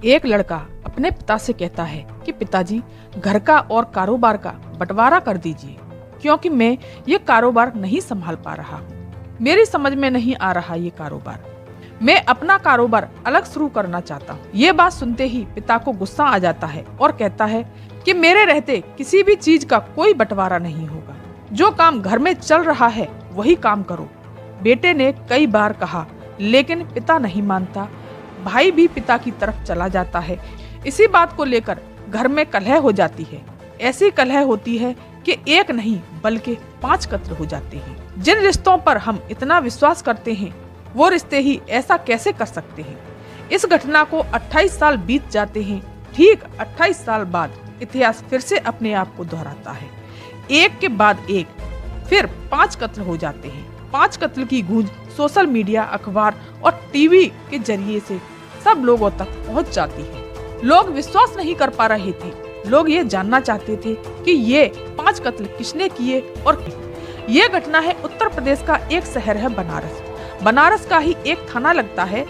एक लड़का अपने पिता से कहता है कि पिताजी, घर का और कारोबार का बंटवारा कर दीजिए, क्योंकि मैं ये कारोबार नहीं संभाल पा रहा हूँ। मेरी समझ में नहीं आ रहा ये कारोबार। मैं अपना कारोबार अलग शुरू करना चाहता हूँ। ये बात सुनते ही पिता को गुस्सा आ जाता है और कहता है कि मेरे रहते किसी भी चीज का कोई बंटवारा नहीं होगा। जो काम घर में चल रहा है वही काम करो। बेटे ने कई बार कहा, लेकिन पिता नहीं मानता। भाई भी पिता की तरफ चला जाता है। इसी बात को लेकर घर में कलह हो जाती है। ऐसी कलह होती है कि एक नहीं बल्कि 5 कत्ल हो जाते हैं। जिन रिश्तों पर हम इतना विश्वास करते हैं, वो रिश्ते ही ऐसा कैसे कर सकते हैं। इस घटना को 28 साल बीत जाते हैं। ठीक 28 साल बाद इतिहास फिर से अपने आप को दोहराता है। एक के बाद एक फिर 5 कत्ल हो जाते हैं। 5 कत्ल की गूंज सोशल मीडिया, अखबार और टीवी के जरिए से सब लोगों तक पहुंच जाती है। लोग विश्वास नहीं कर पा रहे थे। लोग ये जानना चाहते थे कि ये 5 कत्ल किसने किए और ये घटना है उत्तर प्रदेश का एक शहर है बनारस। बनारस का ही एक थाना लगता है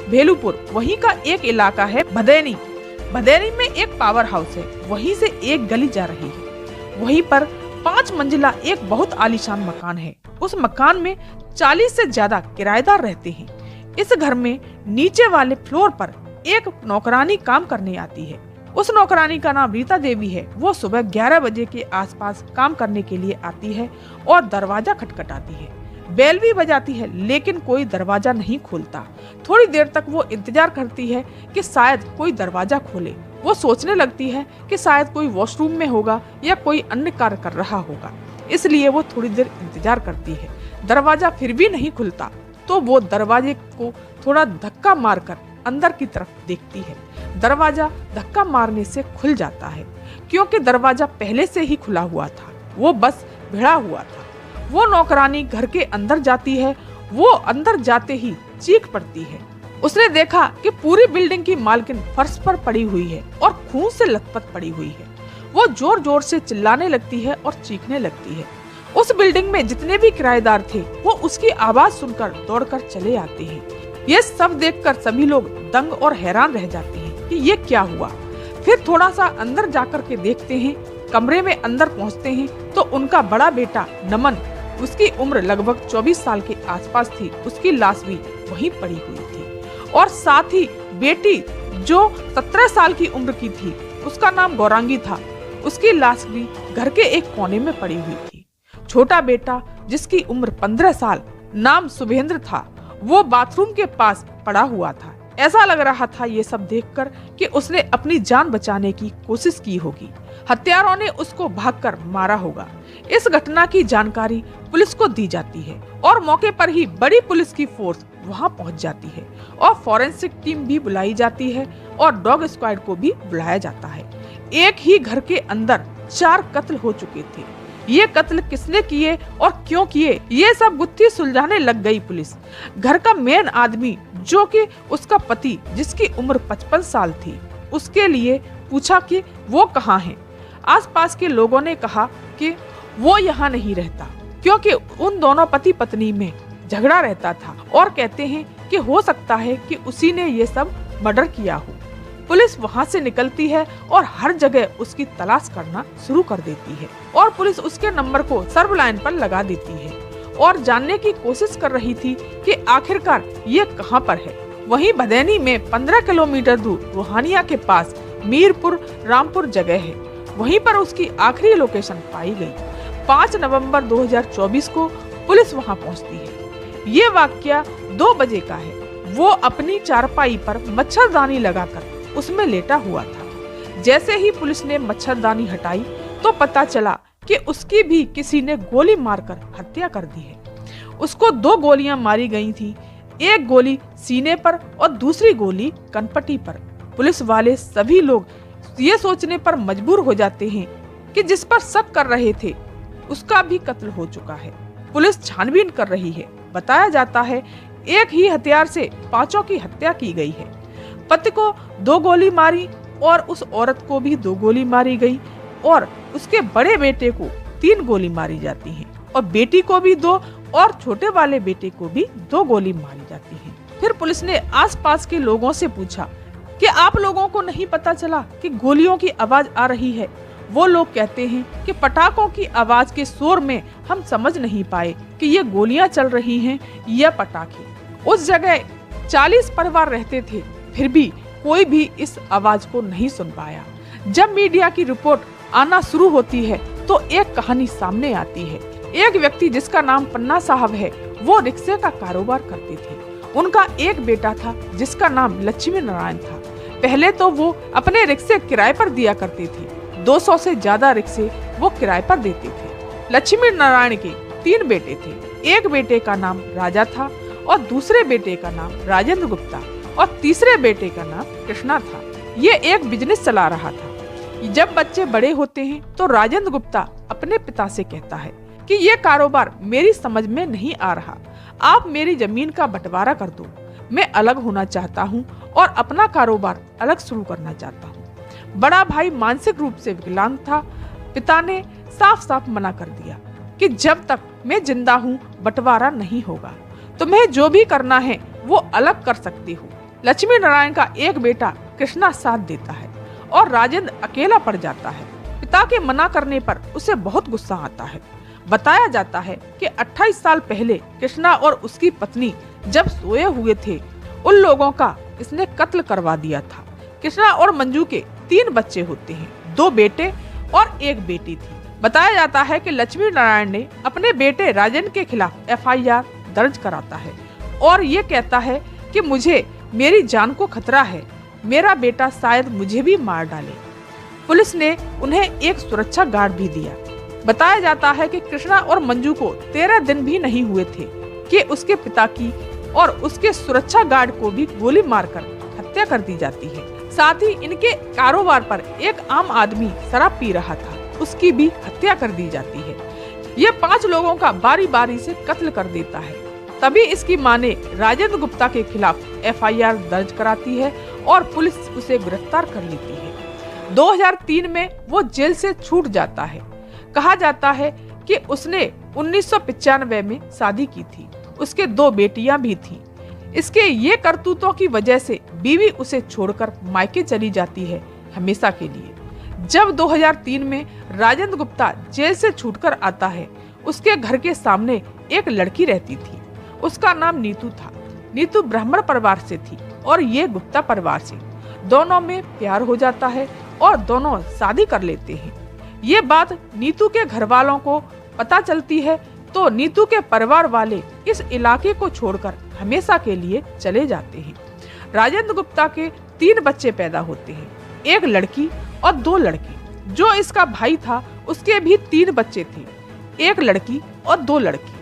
भेलुपुर। वहीं का एक इलाका है भदैनी। भदैनी में एक पावर हाउस है। वहीं से एक गली जा रही है। वहीं पर 5 मंजिला एक बहुत आलीशान मकान है। उस मकान में 40 से ज्यादा किराएदार रहते हैं। इस घर में नीचे वाले फ्लोर पर एक नौकरानी काम करने आती है। उस नौकरानी का नाम रीता देवी है। वो सुबह 11 बजे के आसपास काम करने के लिए आती है और दरवाजा खटखटाती है। बेल भी बजाती है, लेकिन कोई दरवाजा नहीं खोलता। थोड़ी देर तक वो इंतजार करती है कि शायद कोई दरवाजा खोले। वो सोचने लगती है कि शायद कोई वॉशरूम में होगा या कोई अन्य कार्य कर रहा होगा, इसलिए वो थोड़ी देर इंतजार करती है। दरवाजा फिर भी नहीं खुलता तो वो दरवाजे को थोड़ा धक्का मारकर अंदर की तरफ देखती है। दरवाजा धक्का मारने से खुल जाता है, क्योंकि दरवाजा पहले से ही खुला हुआ था। वो बस भिड़ा हुआ था। वो नौकरानी घर के अंदर जाती है। वो अंदर जाते ही चीख पड़ती है। उसने देखा कि पूरी बिल्डिंग की मालकिन फर्श पर पड़ी हुई है और खून से लथपथ पड़ी हुई है। वो जोर जोर से चिल्लाने लगती है और चीखने लगती है। उस बिल्डिंग में जितने भी किराएदार थे वो उसकी आवाज सुनकर दौड़कर चले आते हैं। ये सब देखकर सभी लोग दंग और हैरान रह जाते हैं कि ये क्या हुआ। फिर थोड़ा सा अंदर जाकर के देखते हैं। कमरे में अंदर पहुंचते हैं तो उनका बड़ा बेटा नमन, उसकी उम्र लगभग 24 साल के आसपास थी, उसकी लाश भी वहीं पड़ी हुई थी। और साथ ही बेटी जो 17 साल की उम्र की थी, उसका नाम गौरांगी था, उसकी लाश भी घर के एक कोने में पड़ी हुई थी। छोटा बेटा जिसकी उम्र 15 साल, नाम शुभेंद्र था, वो बाथरूम के पास पड़ा हुआ था। ऐसा लग रहा था ये सब देखकर कि उसने अपनी जान बचाने की कोशिश की होगी। हत्यारों ने उसको भागकर मारा होगा। इस घटना की जानकारी पुलिस को दी जाती है और मौके पर ही बड़ी पुलिस की फोर्स वहां पहुंच जाती है और फॉरेंसिक टीम भी बुलाई जाती है और डॉग स्क्वाड को भी बुलाया जाता है। एक ही घर के अंदर 4 कत्ल हो चुके थे। ये कत्ल किसने किए और क्यों किए, ये सब गुत्थी सुलझाने लग गई पुलिस। घर का मेन आदमी जो कि उसका पति जिसकी उम्र 55 साल थी, उसके लिए पूछा कि वो कहाँ है। आसपास के लोगों ने कहा कि वो यहाँ नहीं रहता, क्योंकि उन दोनों पति पत्नी में झगड़ा रहता था और कहते हैं कि हो सकता है कि उसी ने ये सब मर्डर किया हो। पुलिस वहां से निकलती है और हर जगह उसकी तलाश करना शुरू कर देती है और पुलिस उसके नंबर को सर्व लाइन पर लगा देती है और जानने की कोशिश कर रही थी कि आखिरकार ये कहां पर है। वहीं भदैनी में 15 किलोमीटर दूर रोहानिया के पास मीरपुर रामपुर जगह है। वहीं पर उसकी आखिरी लोकेशन पाई गई। 5 नवंबर 2024 को पुलिस वहां पहुंचती है। ये वाकया 2 बजे का है। वो अपनी चारपाई पर मच्छरदानी लगाकर उसमें लेटा हुआ था। जैसे ही पुलिस ने मच्छरदानी हटाई तो पता चला कि उसकी भी किसी ने गोली मारकर हत्या कर दी है। उसको 2 गोलियां मारी गई थी, एक गोली सीने पर और दूसरी गोली कनपटी पर। पुलिस वाले सभी लोग ये सोचने पर मजबूर हो जाते हैं कि जिस पर शक कर रहे थे उसका भी कत्ल हो चुका है। पुलिस छानबीन कर रही है। बताया जाता है एक ही हथियार से 5 की हत्या की गई है। पति को 2 गोली मारी और उस औरत को भी 2 गोली मारी गई और उसके बड़े बेटे को 3 गोली मारी जाती है और बेटी को भी 2 और छोटे वाले बेटे को भी 2 गोली मारी जाती है। फिर पुलिस ने आसपास के लोगों से पूछा कि आप लोगों को नहीं पता चला कि गोलियों की आवाज आ रही है। वो लोग कहते हैं कि पटाखों की आवाज के शोर में हम समझ नहीं पाए कि ये गोलियां चल रही हैं या पटाखे। उस जगह 40 परिवार रहते थे, फिर भी कोई भी इस आवाज को नहीं सुन पाया। जब मीडिया की रिपोर्ट आना शुरू होती है तो एक कहानी सामने आती है। एक व्यक्ति जिसका नाम पन्ना साहब है, वो रिक्शे का कारोबार करते थे। उनका एक बेटा था जिसका नाम लक्ष्मी नारायण था। पहले तो वो अपने रिक्शे किराए पर दिया करते थे। 200 से ज्यादा रिक्शे वो किराए पर देते थे। लक्ष्मी नारायण के 3 बेटे थे। एक बेटे का नाम राजा था और दूसरे बेटे का नाम राजेंद्र गुप्ता और तीसरे बेटे का नाम कृष्णा था। ये एक बिजनेस चला रहा था। जब बच्चे बड़े होते हैं तो राजेंद्र गुप्ता अपने पिता से कहता है कि ये कारोबार मेरी समझ में नहीं आ रहा, आप मेरी जमीन का बंटवारा कर दो। मैं अलग होना चाहता हूँ और अपना कारोबार अलग शुरू करना चाहता हूँ। बड़ा भाई मानसिक रूप से विकलांग था। पिता ने साफ साफ मना कर दिया कि जब तक मैं जिंदा हूँ बंटवारा नहीं होगा। तुम्हें जो भी करना है वो अलग कर सकती हो। लक्ष्मी नारायण का एक बेटा कृष्णा साथ देता है और राजेंद्र अकेला पड़ जाता है। पिता के मना करने पर उसे बहुत गुस्सा आता है। बताया जाता है कि 28 साल पहले कृष्णा और उसकी पत्नी जब सोए हुए थे, उन लोगों का इसने कत्ल करवा दिया था। कृष्णा और मंजू के 3 बच्चे होते हैं, 2 बेटे और 1 बेटी थी। बताया जाता है कि लक्ष्मी नारायण ने अपने बेटे राजेंद्र के खिलाफ FIR दर्ज कराता है और ये कहता है कि मुझे मेरी जान को खतरा है, मेरा बेटा शायद मुझे भी मार डाले। पुलिस ने उन्हें एक सुरक्षा गार्ड भी दिया। बताया जाता है कि कृष्णा और मंजू को 13 दिन भी नहीं हुए थे कि उसके पिता की और उसके सुरक्षा गार्ड को भी गोली मारकर हत्या कर दी जाती है। साथ ही इनके कारोबार पर एक आम आदमी शराब पी रहा था, उसकी भी हत्या कर दी जाती है। ये 5 लोगों का बारी बारी से कत्ल कर देता है। तभी इसकी मां ने राजेंद्र गुप्ता के खिलाफ FIR दर्ज कराती है और पुलिस उसे गिरफ्तार कर लेती है। 2003 में वो जेल से छूट जाता है। कहा जाता है कि उसने 1995 में शादी की थी। उसके 2 बेटियां भी थीं। इसके ये करतूतों की वजह से बीवी उसे छोड़कर मायके चली जाती है हमेशा के लिए। जब 2003 में राजेंद्र गुप्ता जेल से छूटकर आता है, उसके घर के सामने एक लड़की रहती थी। उसका नाम नीतू था। नीतू ब्राह्मण परिवार से थी और ये गुप्ता परिवार से। दोनों में प्यार हो जाता है और दोनों शादी कर लेते हैं। ये बात नीतू के घर वालों को पता चलती है तो नीतू के परिवार वाले इस इलाके को छोड़कर हमेशा के लिए चले जाते हैं। राजेंद्र गुप्ता के 3 बच्चे पैदा होते हैं, 1 लड़की और 2 लड़के। जो इसका भाई था उसके भी 3 बच्चे थे, 1 लड़की और 2 लड़के।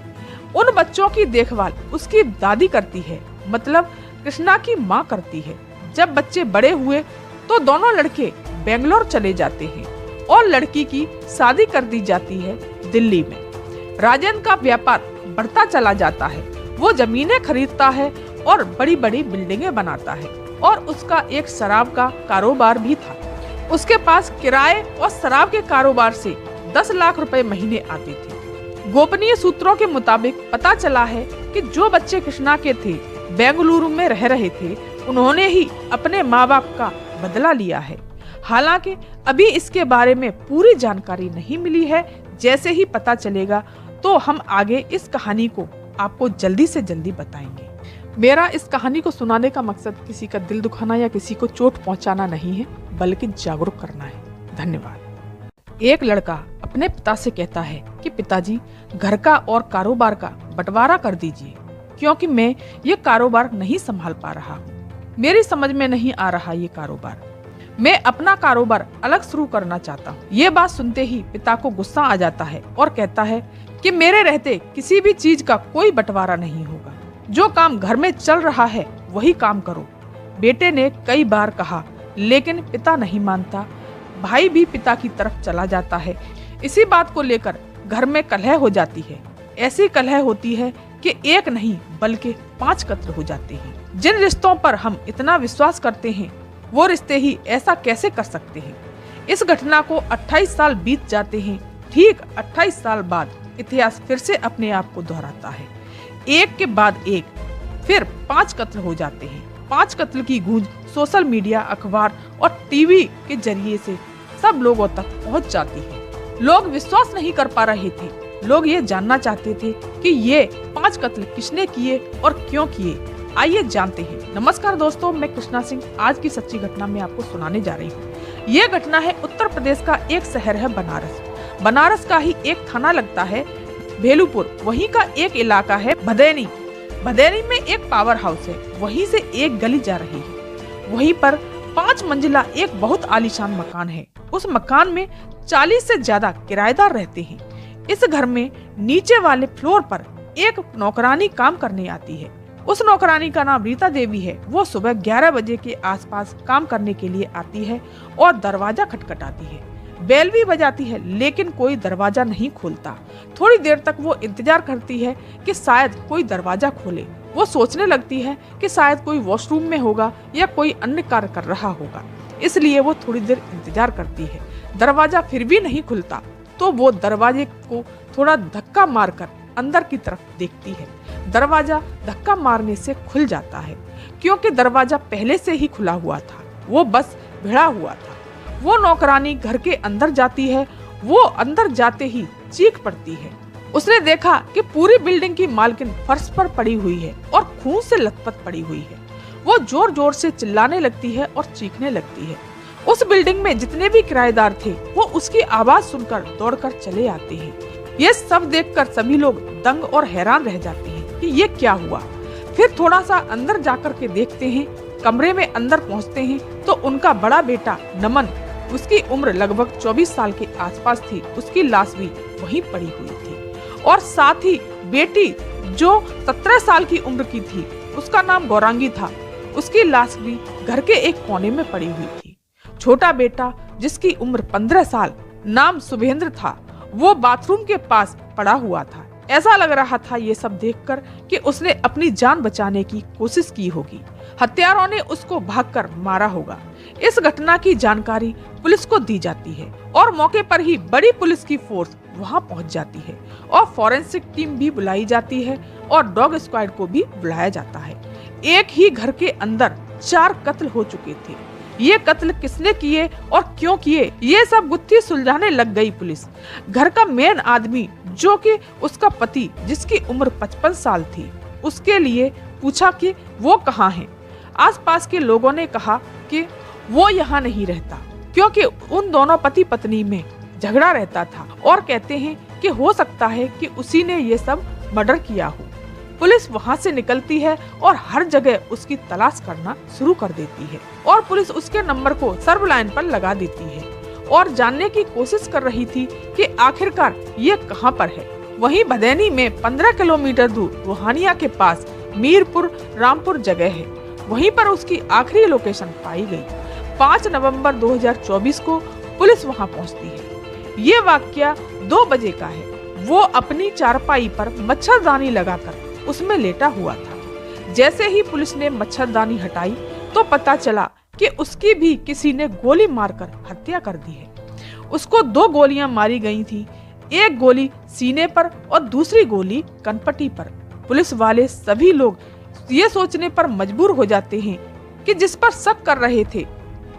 उन बच्चों की देखभाल उसकी दादी करती है, मतलब कृष्णा की माँ करती है। जब बच्चे बड़े हुए तो दोनों लड़के बेंगलोर चले जाते हैं और लड़की की शादी कर दी जाती है दिल्ली में। राजेंद्र का व्यापार बढ़ता चला जाता है। वो जमीनें खरीदता है और बड़ी बड़ी बिल्डिंगें बनाता है और उसका एक शराब का कारोबार भी था। उसके पास किराए और शराब के कारोबार से 10 लाख रुपए महीने आते थे। गोपनीय सूत्रों के मुताबिक पता चला है कि जो बच्चे कृष्णा के थे बेंगलुरु में रह रहे थे, उन्होंने ही अपने माँ बाप का बदला लिया है। हालांकि अभी इसके बारे में पूरी जानकारी नहीं मिली है। जैसे ही पता चलेगा तो हम आगे इस कहानी को आपको जल्दी से जल्दी बताएंगे। मेरा इस कहानी को सुनाने का मकसद किसी का दिल दुखाना या किसी को चोट पहुंचाना नहीं है, बल्कि जागरूक करना है। धन्यवाद। एक लड़का अपने पिता से कहता है कि पिताजी, घर का और कारोबार का बंटवारा कर दीजिए, क्योंकि मैं ये कारोबार नहीं संभाल पा रहा हूँ। मेरी समझ में नहीं आ रहा ये कारोबार। मैं अपना कारोबार अलग शुरू करना चाहता हूँ। ये बात सुनते ही पिता को गुस्सा आ जाता है और कहता है कि मेरे रहते किसी भी चीज का कोई बंटवारा नहीं होगा। जो काम घर में चल रहा है वही काम करो। बेटे ने कई बार कहा, लेकिन पिता नहीं मानता। भाई भी पिता की तरफ चला जाता है। इसी बात को लेकर घर में कलह हो जाती है। ऐसी कलह होती है कि एक नहीं बल्कि 5 कत्ल हो जाते हैं। जिन रिश्तों पर हम इतना विश्वास करते हैं, वो रिश्ते ही ऐसा कैसे कर सकते हैं। इस घटना को 28 साल बीत जाते हैं। ठीक 28 साल बाद इतिहास फिर से अपने आप को दोहराता है। एक के बाद एक फिर 5 कत्ल हो जाते हैं 5 कत्ल की गूंज सोशल मीडिया, अखबार और टीवी के जरिए से सब लोगों तक पहुंच जाती है। लोग विश्वास नहीं कर पा रहे थे। लोग ये जानना चाहते थे कि ये 5 कत्ल किसने किए और क्यों किए। आइए जानते हैं। नमस्कार दोस्तों, मैं कृष्णा सिंह आज की सच्ची घटना में आपको सुनाने जा रही हूँ। ये घटना है उत्तर प्रदेश का एक शहर है बनारस। बनारस का ही एक थाना लगता है भेलुपुर। वहीं का एक इलाका है भदैनी। भदैनी में एक पावर हाउस है। वहीं से एक गली जा रही है। वहीं पर 5 मंजिला एक बहुत आलीशान मकान है। उस मकान में 40 से ज्यादा किराएदार रहते हैं। इस घर में नीचे वाले फ्लोर पर एक नौकरानी काम करने आती है। उस नौकरानी का नाम रीता देवी है। वो सुबह 11 बजे के आसपास काम करने के लिए आती है और दरवाजा खटखटाती है। बेल भी बजाती है लेकिन कोई दरवाजा नहीं खोलता। थोड़ी देर तक वो इंतजार करती है कि शायद कोई दरवाजा खोले। वो सोचने लगती है कि शायद कोई वॉशरूम में होगा या कोई अन्य कार्य कर रहा होगा, इसलिए वो थोड़ी देर इंतजार करती है। दरवाजा फिर भी नहीं खुलता तो वो दरवाजे को थोड़ा धक्का मारकर अंदर की तरफ देखती है। दरवाजा धक्का मारने से खुल जाता है क्योंकि दरवाजा पहले से ही खुला हुआ था। वो बस भिड़ा हुआ था। वो नौकरानी घर के अंदर जाती है। वो अंदर जाते ही चीख पड़ती है। उसने देखा कि पूरी बिल्डिंग की मालकिन फर्श पर पड़ी हुई है और खून से लथपथ पड़ी हुई है। वो जोर जोर से चिल्लाने लगती है और चीखने लगती है। उस बिल्डिंग में जितने भी किराएदार थे वो उसकी आवाज सुनकर दौड़कर चले आते हैं। ये सब देखकर सभी लोग दंग और हैरान रह जाते हैं कि ये क्या हुआ। फिर थोड़ा सा अंदर जाकर के देखते हैं। कमरे में अंदर पहुंचते हैं तो उनका बड़ा बेटा नमन, उसकी उम्र लगभग 24 साल के आसपास थी, उसकी लाश भी वहीं पड़ी हुई थी। और साथ ही बेटी जो 17 साल की उम्र की थी, उसका नाम गौरांगी था, उसकी लाश भी घर के एक कोने में पड़ी हुई थी। छोटा बेटा जिसकी उम्र 15 साल, नाम शुभेंद्र था, वो बाथरूम के पास पड़ा हुआ था। ऐसा लग रहा था ये सब देखकर कि उसने अपनी जान बचाने की कोशिश की होगी। हत्यारों ने उसको भागकर मारा होगा। इस घटना की जानकारी पुलिस को दी जाती है और मौके पर ही बड़ी पुलिस की फोर्स वहां पहुंच जाती है और फॉरेंसिक टीम भी बुलाई जाती है और डॉग स्क्वाड को भी बुलाया जाता है। एक ही घर के अंदर 4 कत्ल हो चुके थे। ये कत्ल किसने किए और क्यों किए, ये सब गुत्थी सुलझाने लग गई पुलिस। घर का मेन आदमी जो कि उसका पति जिसकी उम्र 55 साल थी, उसके लिए पूछा कि वो कहाँ है। आसपास के लोगों ने कहा कि वो यहाँ नहीं रहता क्योंकि उन दोनों पति पत्नी में झगड़ा रहता था और कहते हैं कि हो सकता है कि उसी ने ये सब मर्डर किया हो। पुलिस वहाँ से निकलती है और हर जगह उसकी तलाश करना शुरू कर देती है और पुलिस उसके नंबर को सर्व लाइन पर लगा देती है और जानने की कोशिश कर रही थी कि आखिरकार ये कहाँ पर है। वहीं भदैनी में 15 किलोमीटर दूर रोहानिया के पास मीरपुर रामपुर जगह है। वहीं पर उसकी आखिरी लोकेशन पाई गई। 5 नवंबर 2024 को पुलिस वहां पहुंचती है। ये वाकया 2 बजे का है। वो अपनी चारपाई पर मच्छरदानी लगाकर उसमें लेटा हुआ था। जैसे ही पुलिस ने मच्छरदानी हटाई तो पता चला कि उसकी भी किसी ने गोली मारकर हत्या कर दी है। उसको 2 गोलियां मारी गई थी, एक गोली सीने पर और दूसरी गोली कनपटी पर। पुलिस वाले सभी लोग ये सोचने पर मजबूर हो जाते हैं कि जिस पर शक कर रहे थे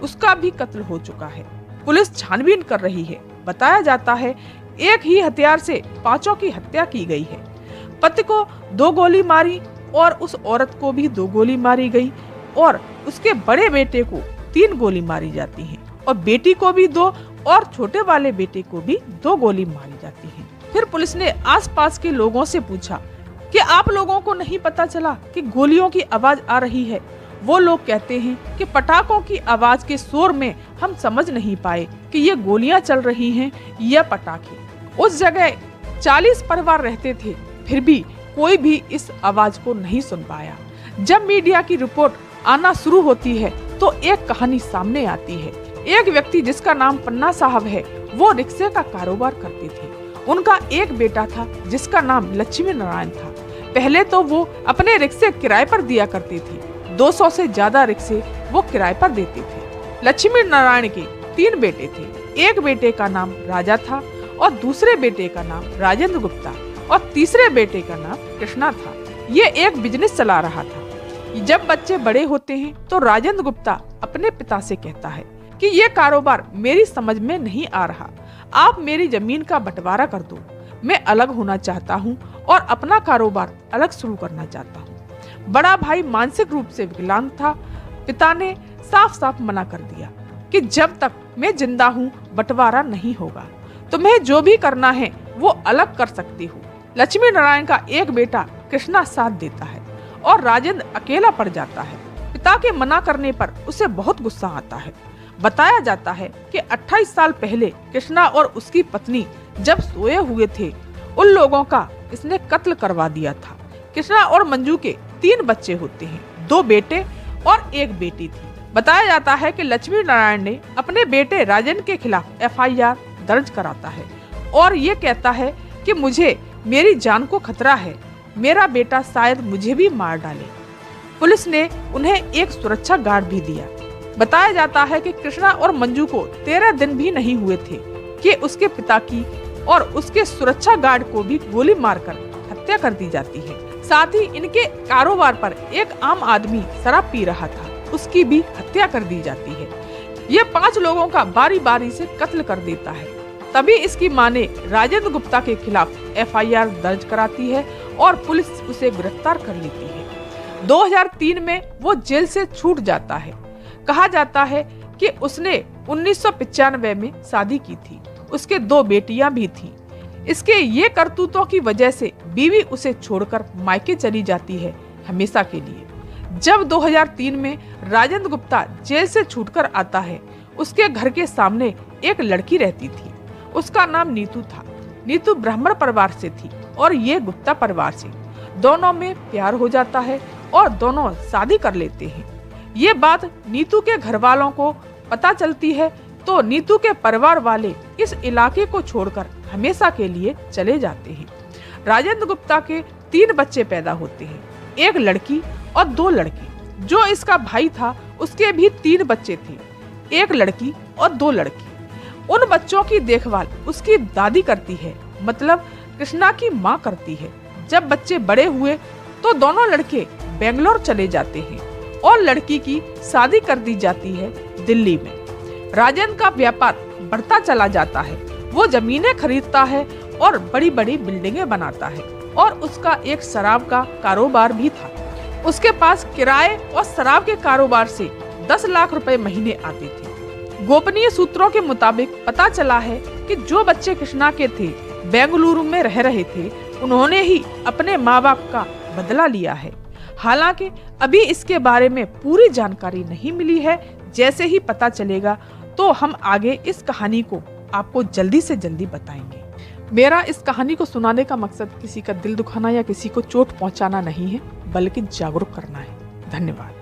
उसका भी कत्ल हो चुका है। पुलिस छानबीन कर रही है। बताया जाता है एक ही हथियार से 5 की हत्या की गई है। पति को 2 गोली मारी और उस औरत को भी 2 गोली मारी गई और उसके बड़े बेटे को 3 गोली मारी जाती है और बेटी को भी 2 और छोटे वाले बेटे को भी 2 गोली मारी जाती है। फिर पुलिस ने आसपास के लोगों से पूछा कि आप लोगों को नहीं पता चला कि गोलियों की आवाज आ रही है। वो लोग कहते हैं कि पटाखों की आवाज के शोर में हम समझ नहीं पाए कि ये गोलियां चल रही हैं या पटाखे। उस जगह 40 परिवार रहते थे, फिर भी कोई भी इस आवाज को नहीं सुन पाया। जब मीडिया की रिपोर्ट आना शुरू होती है तो एक कहानी सामने आती है। एक व्यक्ति जिसका नाम पन्ना साहब है, वो रिक्शे का कारोबार करते थे। उनका एक बेटा था जिसका नाम लक्ष्मी नारायण था। पहले तो वो अपने रिक्शे किराए पर दिया करते थे। 200 से ज्यादा रिक्शे वो किराए पर देते थे। लक्ष्मी नारायण के 3 बेटे थे। एक बेटे का नाम राजा था और दूसरे बेटे का नाम राजेंद्र गुप्ता और तीसरे बेटे का नाम कृष्णा था। ये एक बिजनेस चला रहा था। जब बच्चे बड़े होते हैं तो राजेंद्र गुप्ता अपने पिता से कहता है कि ये कारोबार मेरी समझ में नहीं आ रहा, आप मेरी जमीन का बंटवारा कर दो, मैं अलग होना चाहता हूँ और अपना कारोबार अलग शुरू करना चाहता हूँ। बड़ा भाई मानसिक रूप से विकलांग था। पिता ने साफ साफ मना कर दिया कि जब तक मैं जिंदा हूँ बंटवारा नहीं होगा, तुम्हें जो भी करना है वो अलग कर सकती हो। लक्ष्मी नारायण का एक बेटा कृष्णा साथ देता है और राजेंद्र अकेला पड़ जाता है। पिता के मना करने पर उसे बहुत गुस्सा आता है। बताया जाता है कि 28 साल पहले कृष्णा और उसकी पत्नी जब सोए हुए थे, उन लोगों का इसने कत्ल करवा दिया था। कृष्णा और मंजू के 3 बच्चे होते हैं, 2 बेटे और 1 बेटी थी। बताया जाता है कि लक्ष्मी नारायण ने अपने बेटे राजेंद्र के खिलाफ FIR दर्ज कराता है और ये कहता है कि मुझे मेरी जान को खतरा है, मेरा बेटा शायद मुझे भी मार डाले। पुलिस ने उन्हें एक सुरक्षा गार्ड भी दिया। बताया जाता है कि कृष्णा और मंजू को 13 दिन भी नहीं हुए थे कि उसके पिता की और उसके सुरक्षा गार्ड को भी गोली मारकर हत्या कर दी जाती है। साथ ही इनके कारोबार पर एक आम आदमी शराब पी रहा था, उसकी भी हत्या कर दी जाती है। ये 5 लोगों का बारी बारी से कत्ल कर देता है। तभी इसकी मां ने राजेंद्र गुप्ता के खिलाफ FIR दर्ज कराती है और पुलिस उसे गिरफ्तार कर लेती है। 2003 में वो जेल से छूट जाता है। कहा जाता है कि उसने 1995 में शादी की थी, उसके 2 बेटियां भी थीं। इसके ये करतूतों की वजह से बीवी उसे छोड़कर मायके चली जाती है हमेशा के लिए। जब 2003 में राजेंद्र गुप्ता जेल से छूटकर आता है, उसके घर के सामने एक लड़की रहती थी। उसका नाम नीतू था। नीतू ब्राह्मण परिवार से थी और ये गुप्ता परिवार से। दोनों में प्यार हो जाता है और दोनों शादी कर लेते हैं। ये बात नीतू के घर वालों को पता चलती है तो नीतू के परिवार वाले इस इलाके को छोड़कर हमेशा के लिए चले जाते हैं। राजेंद्र गुप्ता के 3 बच्चे पैदा होते हैं, 1 लड़की और 2 लड़के। जो इसका भाई था उसके भी 3 बच्चे थे, 1 लड़की और 2 लड़के। उन बच्चों की देखभाल उसकी दादी करती है, मतलब कृष्णा की माँ करती है। जब बच्चे बड़े हुए तो दोनों लड़के बेंगलोर चले जाते हैं और लड़की की शादी कर दी जाती है दिल्ली में। राजेंद्र का व्यापार बढ़ता चला जाता है। वो जमीनें खरीदता है और बड़ी बड़ी बिल्डिंगें बनाता है और उसका एक शराब का कारोबार भी था। उसके पास किराए और शराब के कारोबार से 10 लाख रुपए महीने आते थे। गोपनीय सूत्रों के मुताबिक पता चला है कि जो बच्चे कृष्णा के थे बेंगलुरु में रह रहे थे, उन्होंने ही अपने माँ बाप का बदला लिया है। हालांकि अभी इसके बारे में पूरी जानकारी नहीं मिली है। जैसे ही पता चलेगा तो हम आगे इस कहानी को आपको जल्दी से जल्दी बताएंगे। मेरा इस कहानी को सुनाने का मकसद किसी का दिल दुखाना या किसी को चोट पहुंचाना नहीं है, बल्कि जागरूक करना है। धन्यवाद।